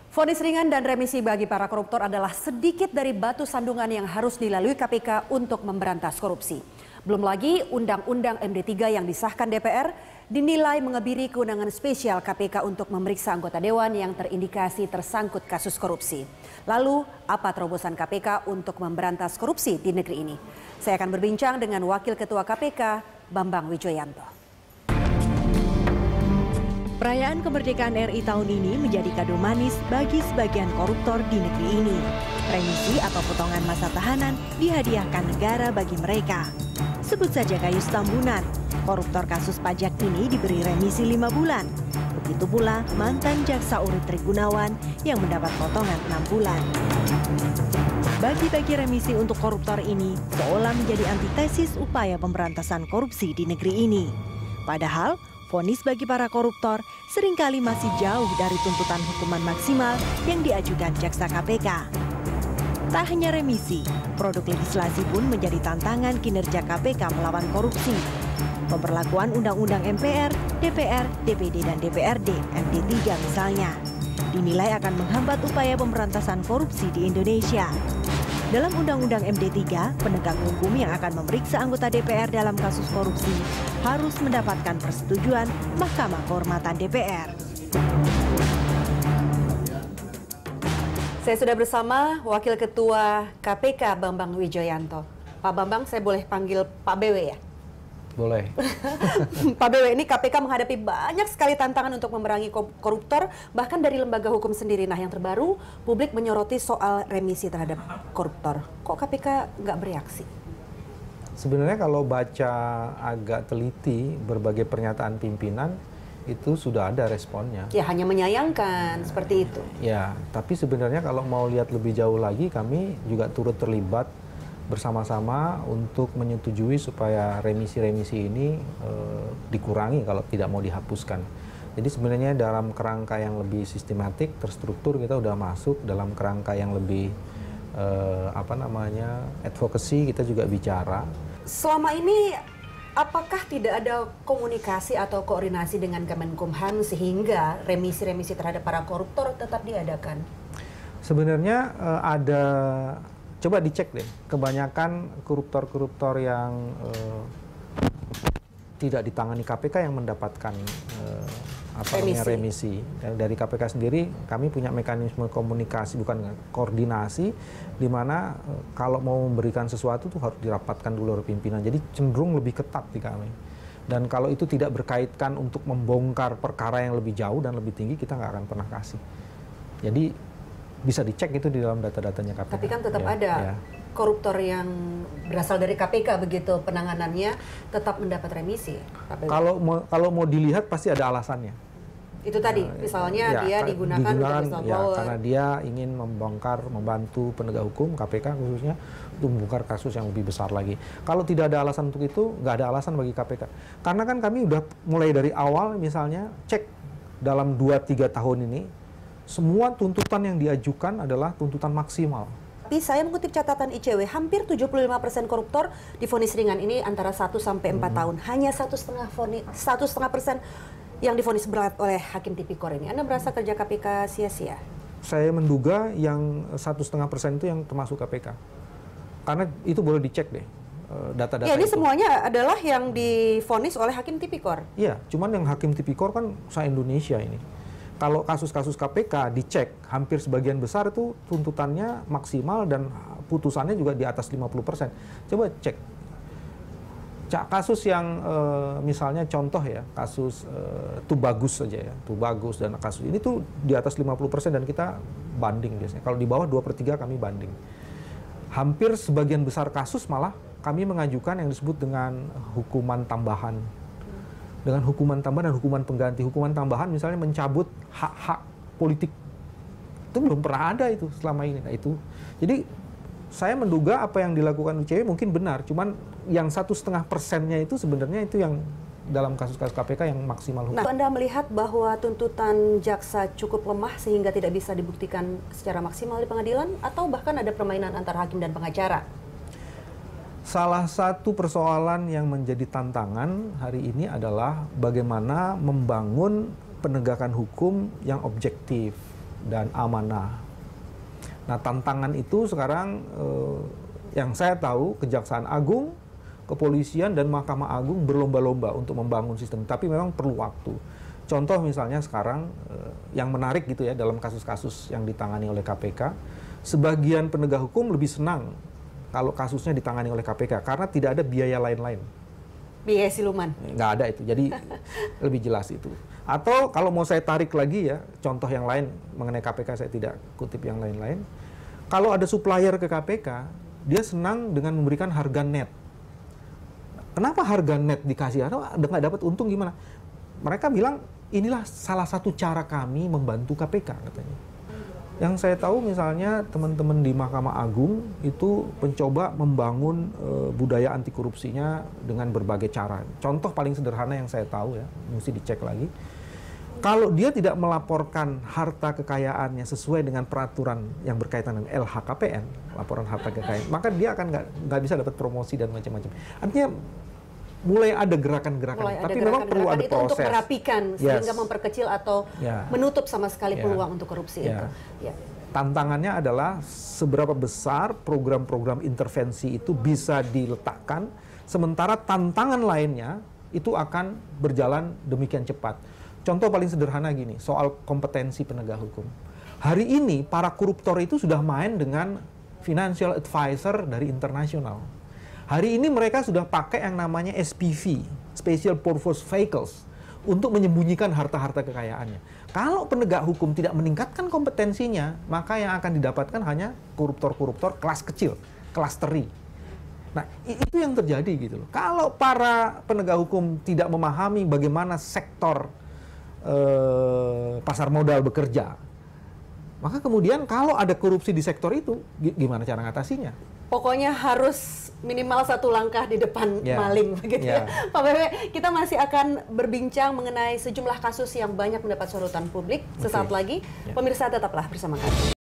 Vonis ringan dan remisi bagi para koruptor adalah sedikit dari batu sandungan yang harus dilalui KPK untuk memberantas korupsi. Belum lagi Undang-Undang MD3 yang disahkan DPR dinilai mengebiri kewenangan spesial KPK untuk memeriksa anggota dewan yang terindikasi tersangkut kasus korupsi. Lalu, apa terobosan KPK untuk memberantas korupsi di negeri ini? Saya akan berbincang dengan Wakil Ketua KPK, Bambang Wijoyanto. Perayaan kemerdekaan RI tahun ini menjadi kado manis bagi sebagian koruptor di negeri ini. Remisi atau potongan masa tahanan dihadiahkan negara bagi mereka. Sebut saja Gayus Tambunan, koruptor kasus pajak ini diberi remisi 5 bulan. Begitu pula mantan Jaksa Urip Trigunawan yang mendapat potongan 6 bulan. Bagi-bagi remisi untuk koruptor ini seolah menjadi antitesis upaya pemberantasan korupsi di negeri ini. Padahal, vonis bagi para koruptor seringkali masih jauh dari tuntutan hukuman maksimal yang diajukan jaksa KPK. Tak hanya remisi, produk legislasi pun menjadi tantangan kinerja KPK melawan korupsi. Pemberlakuan Undang-Undang MPR, DPR, DPD, dan DPRD MD3 misalnya, dinilai akan menghambat upaya pemberantasan korupsi di Indonesia. Dalam Undang-Undang MD3, penegak hukum yang akan memeriksa anggota DPR dalam kasus korupsi harus mendapatkan persetujuan Mahkamah Kehormatan DPR. Saya sudah bersama Wakil Ketua KPK, Bambang Wijoyanto. Pak Bambang, saya boleh panggil Pak BW ya? Boleh. Pak BW, ini KPK menghadapi banyak sekali tantangan untuk memerangi koruptor, bahkan dari lembaga hukum sendiri. Nah, yang terbaru, publik menyoroti soal remisi terhadap koruptor. Kok KPK nggak bereaksi? Sebenarnya kalau baca agak teliti berbagai pernyataan pimpinan, itu sudah ada responnya. Ya, hanya menyayangkan, seperti itu. Ya, tapi sebenarnya kalau mau lihat lebih jauh lagi, kami juga turut terlibat bersama-sama untuk menyetujui supaya remisi-remisi ini dikurangi kalau tidak mau dihapuskan. Jadi sebenarnya dalam kerangka yang lebih sistematik, terstruktur, kita udah masuk dalam kerangka yang lebih advocacy, kita juga bicara. Selama ini apakah tidak ada komunikasi atau koordinasi dengan Kemenkumham sehingga remisi-remisi terhadap para koruptor tetap diadakan? Sebenarnya ada. Coba dicek deh, kebanyakan koruptor-koruptor yang tidak ditangani KPK yang mendapatkan remisi. Dari KPK sendiri, kami punya mekanisme komunikasi, bukan koordinasi, di mana kalau mau memberikan sesuatu tuh harus dirapatkan dulu oleh pimpinan. Jadi cenderung lebih ketat di kami. Dan kalau itu tidak berkaitkan untuk membongkar perkara yang lebih jauh dan lebih tinggi, kita nggak akan pernah kasih. Jadi bisa dicek itu di dalam data-datanya KPK. Tapi kan tetap ada koruptor yang berasal dari KPK, begitu penanganannya tetap mendapat remisi. Kalau mau dilihat pasti ada alasannya. Itu tadi, misalnya dia digunakan untuk whistleblower. Karena dia ingin membongkar, membantu penegak hukum, KPK khususnya, untuk membongkar kasus yang lebih besar lagi. Kalau tidak ada alasan untuk itu, nggak ada alasan bagi KPK. Karena kan kami udah mulai dari awal misalnya cek dalam 2-3 tahun ini, semua tuntutan yang diajukan adalah tuntutan maksimal. Tapi saya mengutip catatan ICW, hampir 75% koruptor divonis ringan, ini antara 1 sampai 4 tahun. Hanya 1,5% yang divonis berat oleh Hakim Tipikor ini. Anda merasa kerja KPK sia-sia? Saya menduga yang 1,5% itu yang termasuk KPK. Karena itu boleh dicek deh data-data ya, ini itu. semuanya adalah yang divonis oleh Hakim Tipikor. Iya, cuman yang Hakim Tipikor kan se-Indonesia ini. Kalau kasus-kasus KPK dicek, hampir sebagian besar itu tuntutannya maksimal dan putusannya juga di atas 50%. Coba cek. Kasus yang misalnya contoh ya, kasus Tubagus saja ya, Tubagus dan kasus ini tuh di atas 50% dan kita banding biasanya. Kalau di bawah 2/3 kami banding. Hampir sebagian besar kasus malah kami mengajukan yang disebut dengan hukuman tambahan. Dengan hukuman tambahan dan hukuman pengganti. Hukuman tambahan misalnya mencabut hak-hak politik. Itu belum pernah ada itu selama ini. Nah, itu. Jadi saya menduga apa yang dilakukan UCW mungkin benar. Cuman yang 1,5%-nya itu sebenarnya itu yang dalam kasus-kasus KPK yang maksimal hukum. Nah, Anda melihat bahwa tuntutan jaksa cukup lemah sehingga tidak bisa dibuktikan secara maksimal di pengadilan? Atau bahkan ada permainan antara hakim dan pengacara? Salah satu persoalan yang menjadi tantangan hari ini adalah bagaimana membangun penegakan hukum yang objektif. dan amanah. Nah, tantangan itu sekarang yang saya tahu Kejaksaan Agung, Kepolisian, dan Mahkamah Agung berlomba-lomba untuk membangun sistem, tapi memang perlu waktu. Contoh misalnya sekarang yang menarik gitu ya dalam kasus-kasus yang ditangani oleh KPK, sebagian penegak hukum lebih senang kalau kasusnya ditangani oleh KPK karena tidak ada biaya lain-lain. Biaya siluman? Nggak ada itu, jadi lebih jelas itu. Atau kalau mau saya tarik lagi ya, contoh yang lain mengenai KPK, saya tidak kutip yang lain-lain. Kalau ada supplier ke KPK, dia senang dengan memberikan harga net. Kenapa harga net dikasih? Atau nggak dapat untung gimana? Mereka bilang, inilah salah satu cara kami membantu KPK, katanya. Yang saya tahu misalnya teman-teman di Mahkamah Agung itu mencoba membangun budaya anti korupsinya dengan berbagai cara. Contoh paling sederhana yang saya tahu ya, mesti dicek lagi. Kalau dia tidak melaporkan harta kekayaannya sesuai dengan peraturan yang berkaitan dengan LHKPN, laporan harta kekayaan, maka dia akan nggak bisa dapat promosi dan macam-macam. Artinya mulai ada gerakan-gerakan, tapi memang perlu ada itu proses. Untuk merapikan, sehingga memperkecil atau menutup sama sekali peluang untuk korupsi itu. Ya. Tantangannya adalah seberapa besar program-program intervensi itu bisa diletakkan, sementara tantangan lainnya itu akan berjalan demikian cepat. Contoh paling sederhana gini, soal kompetensi penegak hukum. Hari ini para koruptor itu sudah main dengan financial advisor dari internasional. Hari ini mereka sudah pakai yang namanya SPV, Special Purpose Vehicles, untuk menyembunyikan harta-harta kekayaannya. Kalau penegak hukum tidak meningkatkan kompetensinya, maka yang akan didapatkan hanya koruptor-koruptor kelas kecil, kelas teri. Nah, itu yang terjadi gitu loh. Kalau para penegak hukum tidak memahami bagaimana sektor pasar modal bekerja, maka kemudian kalau ada korupsi di sektor itu, gimana cara ngatasinya? Pokoknya harus minimal satu langkah di depan maling, begitu ya. Pak Bebe, kita masih akan berbincang mengenai sejumlah kasus yang banyak mendapat sorotan publik sesaat lagi. Pemirsa, tetaplah bersama kami.